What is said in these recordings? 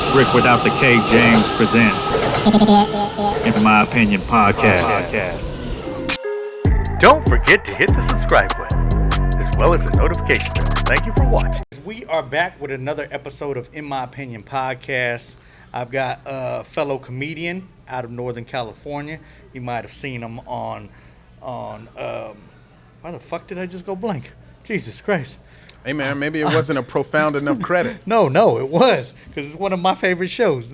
It's Rick without the K. James presents, in my opinion, podcast. Don't forget to hit the subscribe button, as well as the notification bell. Thank you for watching. We are back with another episode of In My Opinion podcast. I've got a fellow comedian out of Northern California. You might have seen him on why the fuck did I just go blank? Jesus Christ. Hey, man, maybe it wasn't a profound enough credit. No, it was, because it's one of my favorite shows.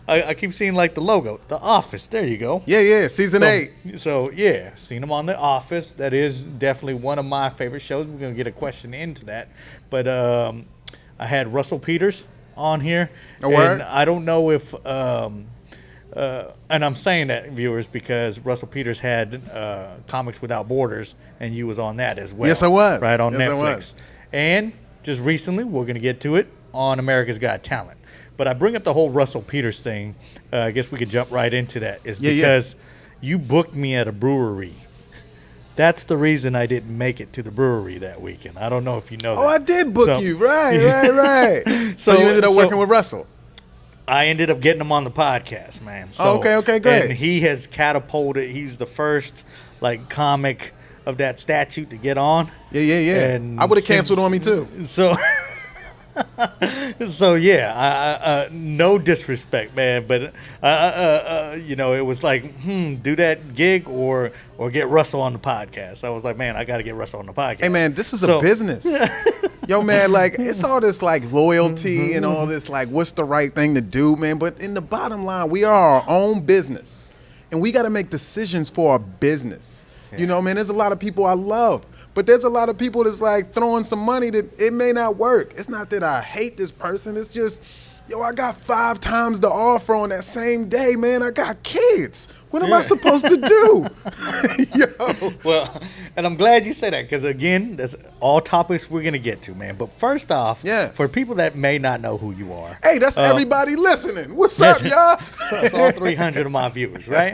I keep seeing, like, the logo, The Office. There you go. Yeah, season 8. So, yeah, seen him on The Office. That is definitely one of my favorite shows. We're going to get a question into that. But I had Russell Peters on here. Word? I don't know if, and I'm saying that, viewers, because Russell Peters had Comics Without Borders, and you was on that as well. Yes, I was. Right, on Yes, I Netflix. was. And just recently, we're going to get to it on America's Got Talent. But I bring up the whole Russell Peters thing. I guess we could jump right into that. Because you booked me at a brewery. That's the reason I didn't make it to the brewery that weekend. I don't know if you know that. Oh, I did book you. Right. So you ended up working with Russell. I ended up getting him on the podcast, man. So, okay, great. And he has catapulted. He's the first, like, comic of that statute to get on. Yeah. And I would have canceled on me, too. So... So yeah, no disrespect, man, but it was like, do that gig or get Russell on the podcast. I was like, man, I got to get Russell on the podcast. Hey, man, this is a business. Yo, man, like, it's all this, like, loyalty and all this, like, what's the right thing to do, man? But in the bottom line, we are our own business, and we got to make decisions for our business. Yeah. You know, man, there's a lot of people I love. But there's a lot of people that's like throwing some money that it may not work. It's not that I hate this person. It's just, I got 5 times the offer on that same day, man. I got kids. What am I supposed to do? Yo. Well, and I'm glad you said that because, again, that's all topics we're going to get to, man. But first off, for people that may not know who you are. Hey, that's everybody listening. What's up, y'all? That's all 300 of my viewers, right?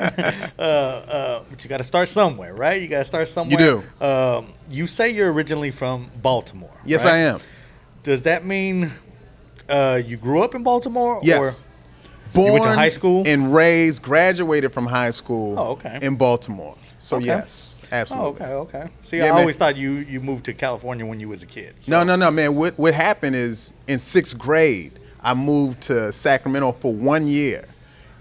But you got to start somewhere, right? You got to start somewhere. You do. You say you're originally from Baltimore. Yes, right? I am. Does that mean you grew up in Baltimore? Yes. Or Born you went to high school? And raised, graduated from high school in Baltimore. So, yes, absolutely. Okay. See, I always thought you moved to California when you was a kid. So. No, man. What happened is in 6th grade, I moved to Sacramento for 1 year.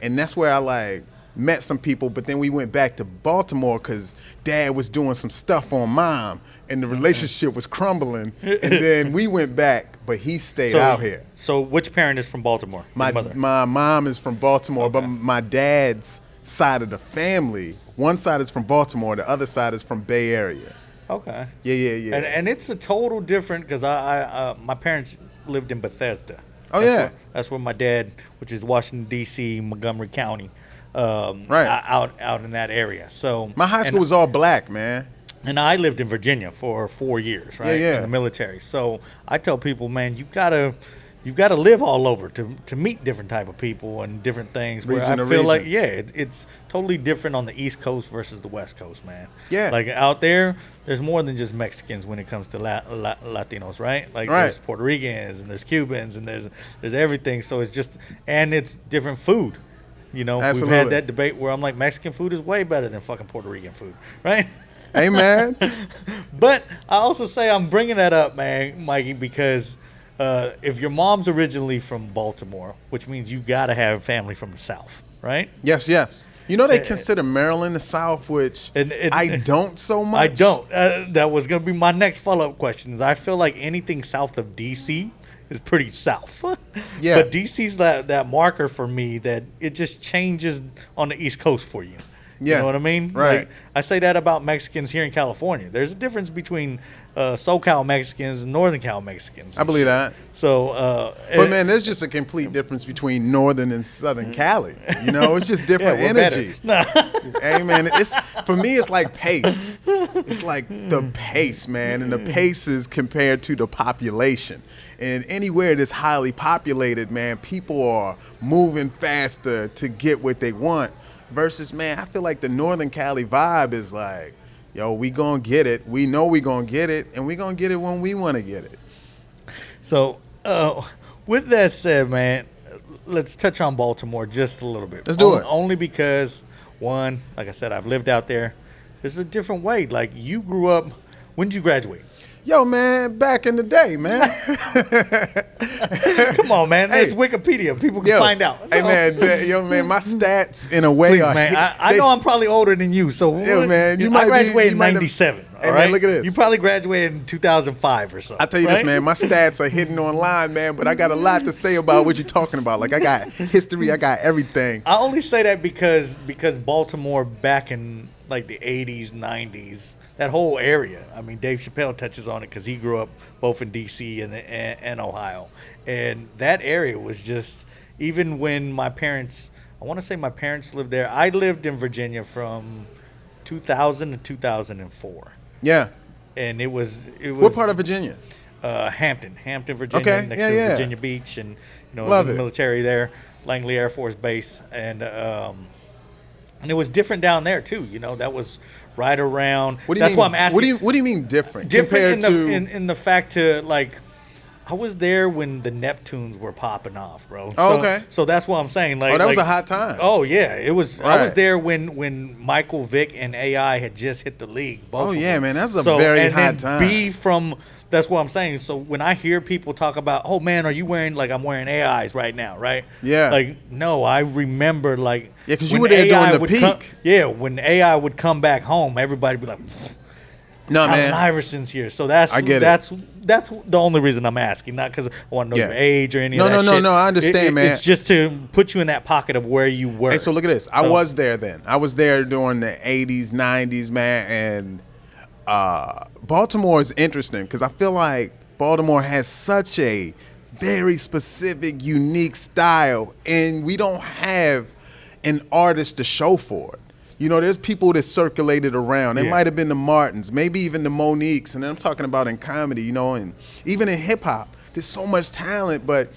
And that's where I, met some people, but then we went back to Baltimore because Dad was doing some stuff on Mom, and the relationship was crumbling. And then we went back, but he stayed out here. So which parent is from Baltimore? My mom is from Baltimore, but my dad's side of the family, one side is from Baltimore, the other side is from Bay Area. Okay. Yeah. And it's a total different because my parents lived in Bethesda. That's where my dad, which is Washington D.C., Montgomery County. Out in that area. So my high school was all black, man. And I lived in Virginia for 4 years, right? In the military. So I tell people, man, you've got to live all over to meet different type of people and different things. Where I feel like, it's totally different on the East Coast versus the West Coast, man. Yeah. Like out there's more than just Mexicans when it comes to Latinos, right? Like there's Puerto Ricans and there's Cubans and there's everything. So it's different food. You know, Absolutely. We've had that debate where I'm like, Mexican food is way better than fucking Puerto Rican food, right? Hey, man. But I also say I'm bringing that up, man, Mikey, because if your mom's originally from Baltimore, which means you got to have family from the South, right? Yes. You know they consider Maryland the South, which I don't so much. I don't. That was going to be my next follow-up question. Is I feel like anything south of D.C., is pretty south. Yeah. But DC's that marker for me that it just changes on the East Coast for you. Yeah. You know what I mean? Right. Like, I say that about Mexicans here in California. There's a difference between SoCal Mexicans and Northern Cal Mexicans. I believe that. So, but man, there's just a complete difference between Northern and Southern Cali. You know, it's just different energy. Hey, man, for me, it's like pace. It's like the pace, man, and the pace is compared to the population. And anywhere that's highly populated, man, people are moving faster to get what they want. Versus, man, I feel like the Northern Cali vibe is like, yo, we gonna get it. We know we gonna get it, and we gonna get it when we want to get it. So, with that said, man, let's touch on Baltimore just a little bit. Let's do it. Only because, one, like I said, I've lived out there. It's a different way. Like, you grew up. When did you graduate? Yo, man, back in the day, man. Come on, man. It's Wikipedia. People can find out. Hey, man, my stats in a way are... man, I know I'm probably older than you, so... man, I graduated in 97. Hey, man, look at this. You probably graduated in 2005 or something. I'll tell you this, man. My stats are hidden online, man, but I got a lot to say about what you're talking about. Like, I got history. I got everything. I only say that because Baltimore back in, like, the 80s, 90s... that whole area. I mean, Dave Chappelle touches on it because he grew up both in D.C. and Ohio. And that area was just, even when my parents, I want to say my parents lived there. I lived in Virginia from 2000 to 2004. Yeah. And it was. What part of Virginia? Hampton, Virginia, okay. next to Virginia Beach. And, Love the military there, Langley Air Force Base. And it was different down there, too. That was... right around. That's why I'm asking. What do you mean different? Different compared in the fact to, like, I was there when the Neptunes were popping off, bro. Oh, okay. So that's what I'm saying. Like, that was a hot time. Oh yeah, it was. Right. I was there when Michael Vick and AI had just hit the league. Both. Oh of yeah, them. man, that's a very hot time. B from. That's what I'm saying. So when I hear people talk about, oh man, are you wearing, like, I'm wearing AIs right now, right? Yeah. Like, no, I remember, like, yeah, because you were there during the peak. When AI would come back home, everybody would be like, no, Allen man, Iverson's here. So that's that's the only reason I'm asking, not because I want to know your age or any of that shit. No, I understand, man. It's just to put you in that pocket of where you were. Hey, so look at this. I was there then. I was there during the 80s, 90s, man, and Baltimore is interesting because I feel like Baltimore has such a very specific, unique style, and we don't have an artist to show for it. There's people that circulated around. It might have been the Martins, maybe even the Moniques, and I'm talking about in comedy, and even in hip hop. There's so much talent, but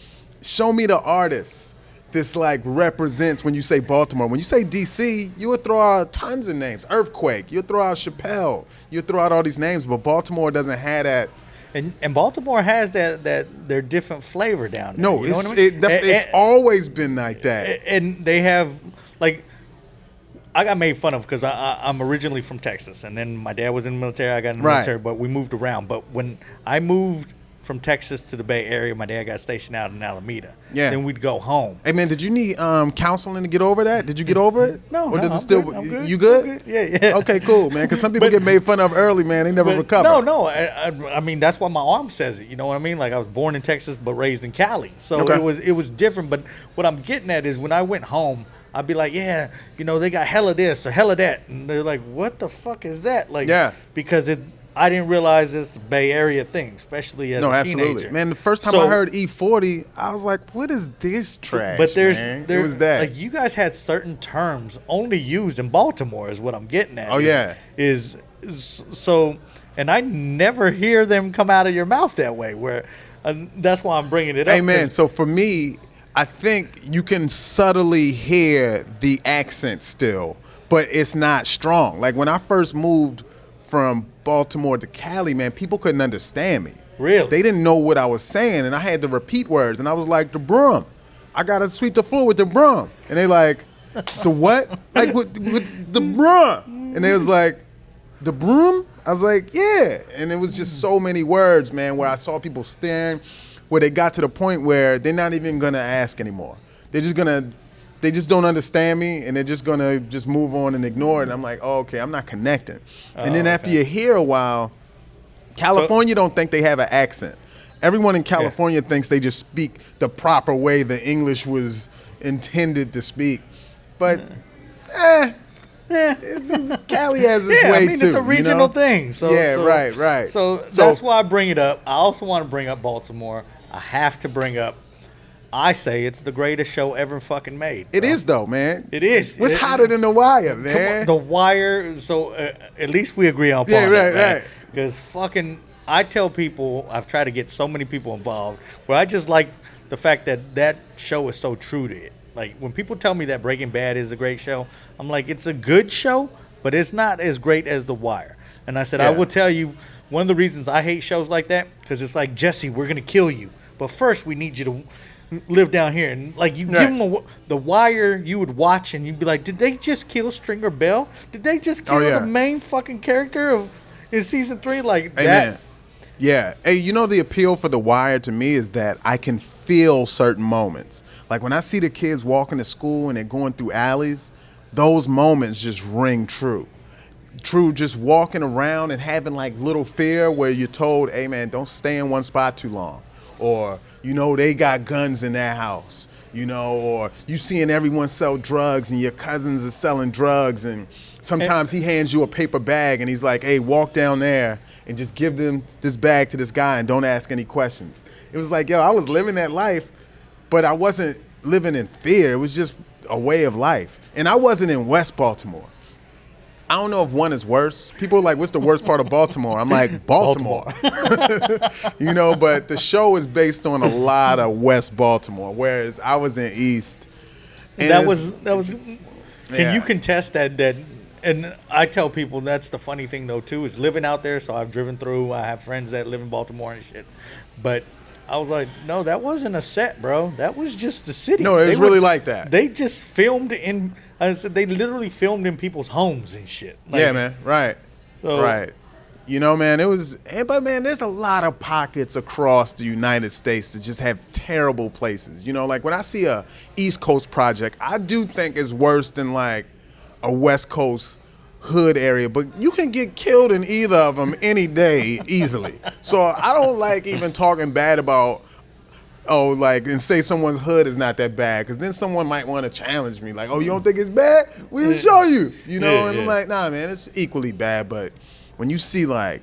show me the artist this, like, represents when you say Baltimore. When you say DC, you would throw out tons of names. Earthquake, you'll throw out Chappelle, you'll throw out all these names, but Baltimore doesn't have that. And Baltimore has that their different flavor down there. No, it's always been like that. And they have, like, I got made fun of because I'm originally from Texas, and then my dad was in the military. I got in the military, but we moved around. But when I moved from Texas to the Bay Area, my dad got stationed out in Alameda. Yeah. Then we'd go home. Hey, man, did you need counseling to get over that? Did you get over it? No, or does I'm it still? good. I'm good. You good? I'm good? Yeah. Okay, cool, man. Because some people get made fun of early, man. They never recover. No. I mean, that's why my arm says it. You know what I mean? Like, I was born in Texas but raised in Cali, so it was different. But what I'm getting at is when I went home, I'd be like, yeah, they got hella this or hella that. And they're like, what the fuck is that? Like, because I didn't realize it's a Bay Area thing, especially as a teenager. Absolutely. Man, the first time I heard E40, I was like, what is this trash, but there's it was that. Like, you guys had certain terms only used in Baltimore is what I'm getting at. Oh, yeah. Is so, and I never hear them come out of your mouth that way, where that's why I'm bringing it up. Hey, man, so for me, I think you can subtly hear the accent still, but it's not strong. Like, when I first moved from Baltimore to Cali, man, people couldn't understand me. Really? They didn't know what I was saying, and I had to repeat words, and I was like, the broom. I got to sweep the floor with the broom. And they like, the what? Like, with the broom. And they was like, the broom? I was like, yeah. And it was just so many words, man, where I saw people staring, where they got to the point where they're not even going to ask anymore. They just don't understand me, and they're just going to just move on and ignore it. And I'm like, oh, okay, I'm not connecting. And then after you're here a while, California don't think they have an accent. Everyone in California thinks they just speak the proper way the English was intended to speak. But, Cali has its way too. It's a regional thing. So, right. So that's why I bring it up. I also want to bring up Baltimore. I have to bring up, I say it's the greatest show ever fucking made. It is, though, man. It is. What's hotter than The Wire, man? The Wire. So at least we agree on that. Right. Because fucking, I tell people, I've tried to get so many people involved, where I just like the fact that show is so true to it. Like, when people tell me that Breaking Bad is a great show, I'm like, it's a good show, but it's not as great as The Wire. And I said, I will tell you, one of the reasons I hate shows like that, because it's like, Jesse, we're going to kill you. But first, we need you to live down here, and like you give them the Wire, you would watch and you'd be like, did they just kill Stringer Bell? Did they just kill the main fucking character in season 3? Like that. Man. Yeah. Hey, you know, the appeal for The Wire to me is that I can feel certain moments. Like when I see the kids walking to school and they're going through alleys, those moments just ring true. Just walking around and having like little fear where you're told, hey man, don't stay in one spot too long. Or, you know, they got guns in their house, you know, or you seeing everyone sell drugs and your cousins are selling drugs, and sometimes he hands you a paper bag and he's like, hey, walk down there and just give them this bag to this guy and don't ask any questions. It was like, yo, I was living that life, but I wasn't living in fear. It was just a way of life. And I wasn't in West Baltimore. I don't know if one is worse. People are like, what's the worst part of Baltimore? I'm like, Baltimore. You know, but the show is based on a lot of West Baltimore, whereas I was in East. And that was. Can you contest that? And I tell people that's the funny thing though too, is living out there. So I've driven through. I have friends that live in Baltimore and shit. But I was like, no, that wasn't a set, bro. That was just the city. No, it was really like that. They just filmed in. I said they literally filmed in people's homes and shit. Like, yeah, man. Right. So, right. You know, man, but man, there's a lot of pockets across the United States that just have terrible places. You know, like when I see a East Coast project, I do think it's worse than like a West Coast hood area, but you can get killed in either of them any day easily. So I don't like even talking bad about, and say someone's hood is not that bad, because then someone might want to challenge me, like, oh, you don't think it's bad? We'll show you, know? And I'm like, nah, man, it's equally bad. But when you see like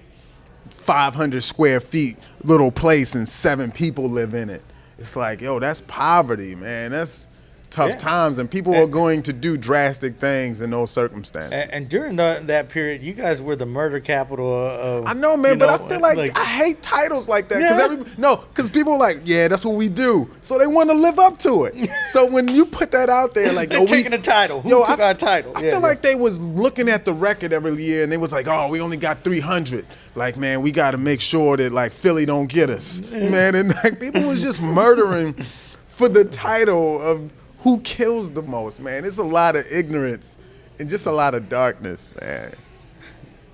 500 square feet little place and 7 people live in it, it's like, yo, that's poverty, man. That's tough times, and people are going to do drastic things in those circumstances. And during that period, you guys were the murder capital of. I know, man, but I feel like I hate titles like that because people are like, yeah, that's what we do, so they want to live up to it. So when you put that out there, like, they're taking the title. Who took our title? I feel like they was looking at the record every year, and they was like, oh, we only got 300. Like, man, we got to make sure that like Philly don't get us, man. And like people was just murdering for the title of who kills the most, man. It's a lot of ignorance and just a lot of darkness, man.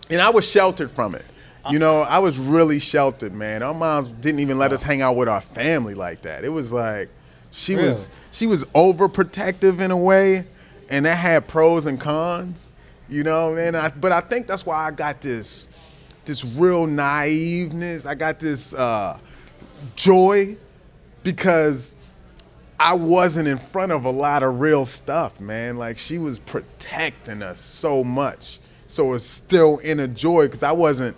And I was sheltered from it. You know, I was really sheltered, man. Our moms didn't even let us hang out with our family like that. It was like she was overprotective in a way, and that had pros and cons, you know. But I think that's why I got this real naiveness. I got this joy because I wasn't in front of a lot of real stuff, man. Like, she was protecting us so much. So it's still in a joy, because I wasn't,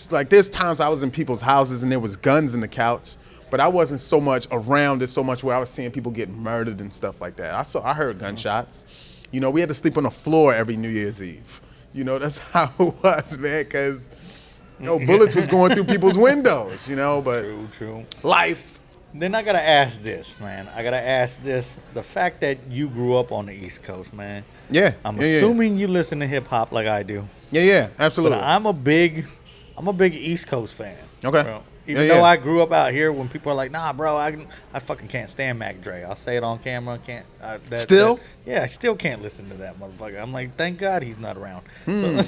like, there's times I was in people's houses and there was guns in the couch, but I wasn't so much around it so much where I was seeing people get murdered and stuff like that. I heard gunshots. You know, we had to sleep on the floor every New Year's Eve. You know, that's how it was, man, because, bullets was going through people's windows, but True. Life. Then I got to ask this, man. The fact that you grew up on the East Coast, man. Yeah. I'm assuming you listen to hip hop like I do. Yeah, absolutely. But I'm a big East Coast fan. Okay. Bro. Even though I grew up out here, when people are like, nah, bro, I fucking can't stand Mac Dre. I'll say it on camera. Still? I still can't listen to that motherfucker. I'm like, thank God he's not around. So,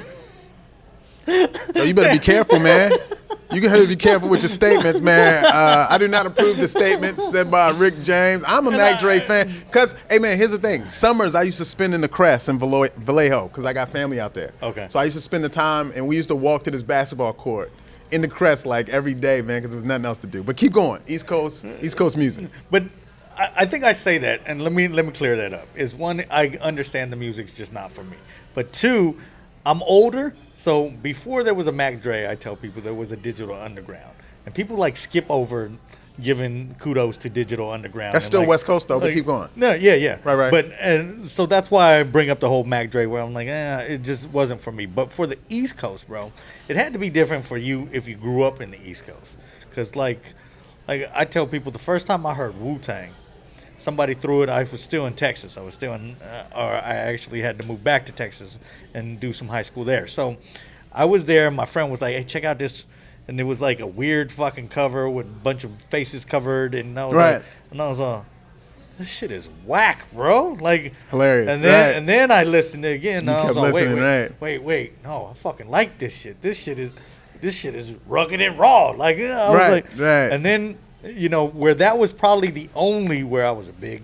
you better be careful, man. You gotta be careful with your statements, man. I do not approve the statements said by Rick James. I'm a Mac Dre fan. Because, hey, man, here's the thing. Summers I used to spend in the Crest in Vallejo, because I got family out there. Okay. So I used to spend the time, and we used to walk to this basketball court in the Crest like every day, man, because there was nothing else to do. But keep going. East Coast music. But I think I say that, and let me clear that up. Is one, I understand the music's just not for me. But two, I'm older, so before there was a Mac Dre, I tell people there was a Digital Underground. And people like skip over giving kudos to Digital Underground. That's still West Coast though, but keep going. No, yeah. Right. But and so that's why I bring up the whole Mac Dre where I'm like, it just wasn't for me. But for the East Coast, bro, it had to be different for you if you grew up in the East Coast. Because like I tell people, the first time I heard Wu-Tang, somebody threw it. I was still in Texas. I actually had to move back to Texas and do some high school there. So I was there. My friend was like, hey, check out this and it was like a weird fucking cover with a bunch of faces covered, and I was Right. like, this shit is whack, bro. Like Hilarious. And then I listened again. And I was kept like, listening, wait, no, I fucking like this shit. This shit is rugged and raw. Like I was like, and then where that was probably the only where I was a big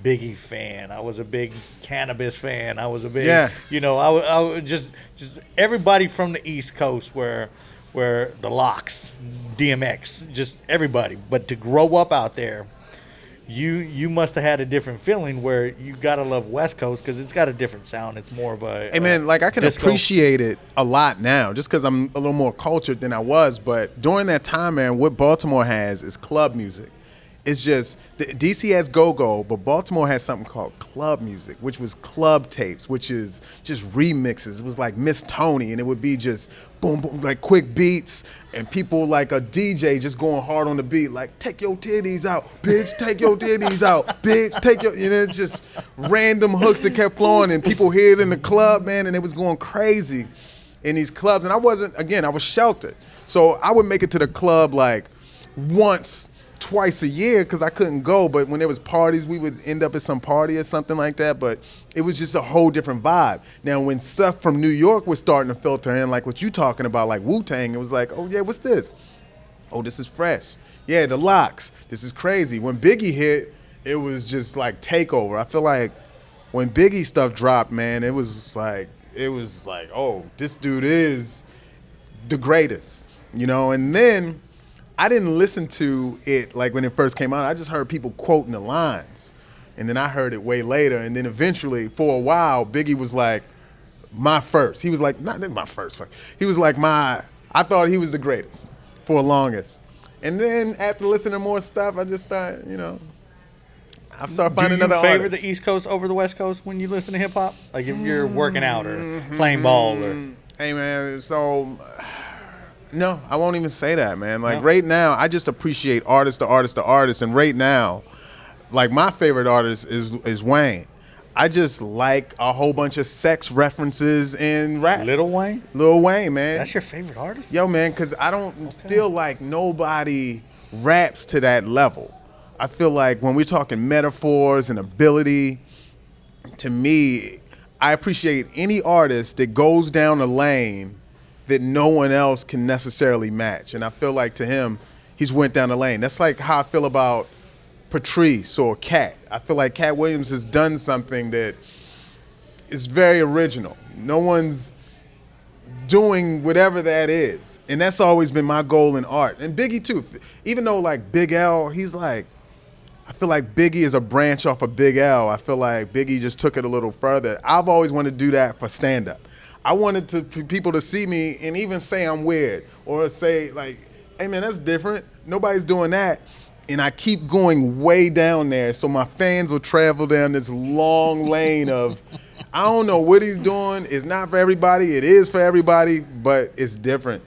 Biggie fan. I was a big Cannabis fan. I was a big, I was just everybody from the East Coast where the Locks, DMX, just everybody. But to grow up out there, you must have had a different feeling where you gotta love West Coast because it's got a different sound. It's more of a hey man, like I can disco. appreciate it a lot now just because I'm a little more cultured than I was. But during that time, man, what Baltimore has is club music. It's just DC has go-go, but Baltimore has something called club music, which was club tapes, which is just remixes. It was like Miss Tony, and it would be just boom, boom, like quick beats, and people like a DJ just going hard on the beat, like take your titties out, bitch, take your titties out, bitch, take your, it's just random hooks that kept flowing, and people hear it in the club, man, and it was going crazy in these clubs. And I was sheltered, so I would make it to the club like once, twice a year because I couldn't go, but when there was parties, we would end up at some party or something like that. But it was just a whole different vibe. Now, when stuff from New York was starting to filter in, like what you talking about, like Wu-Tang, it was like, oh yeah, what's this? Oh, this is fresh. Yeah, the Locks. This is crazy. When Biggie hit, it was just like takeover. I feel like when Biggie stuff dropped, man, it was like, oh, this dude is the greatest, and then I didn't listen to it like when it first came out. I just heard people quoting the lines. And then I heard it way later. And then eventually, for a while, Biggie was like my first. He was like, not my first. He was like I thought he was the greatest for the longest. And then after listening to more stuff, I just started, I've started finding other artists. Do you favor the East Coast over the West Coast when you listen to hip hop? Like if you're working out or playing ball or... Hey, man, so... No, I won't even say that, man. Like right now, I just appreciate artist to artist to artist. And right now, like my favorite artist is Wayne. I just like a whole bunch of sex references in rap. Lil Wayne, man. That's your favorite artist? Yo, man, because I don't feel like nobody raps to that level. I feel like when we're talking metaphors and ability, to me, I appreciate any artist that goes down a lane that no one else can necessarily match. And I feel like to him, he's went down the lane. That's like how I feel about Patrice or Cat. I feel like Cat Williams has done something that is very original. No one's doing whatever that is. And that's always been my goal in art. And Biggie too. Even though like Big L, he's like, I feel like Biggie is a branch off of Big L. I feel like Biggie just took it a little further. I've always wanted to do that for stand-up. I wanted people to see me and even say I'm weird or say like, hey man, that's different. Nobody's doing that. And I keep going way down there so my fans will travel down this long lane of, I don't know what he's doing. It's not for everybody. It is for everybody, but it's different.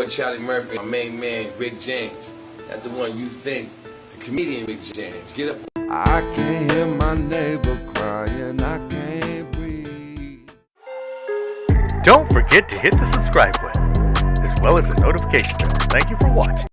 Charlie Murphy, my main man, Rick James. That's the one you think, the comedian Rick James. Get up. I can't hear my neighbor crying. I can't breathe. Don't forget to hit the subscribe button, as well as the notification bell. Thank you for watching.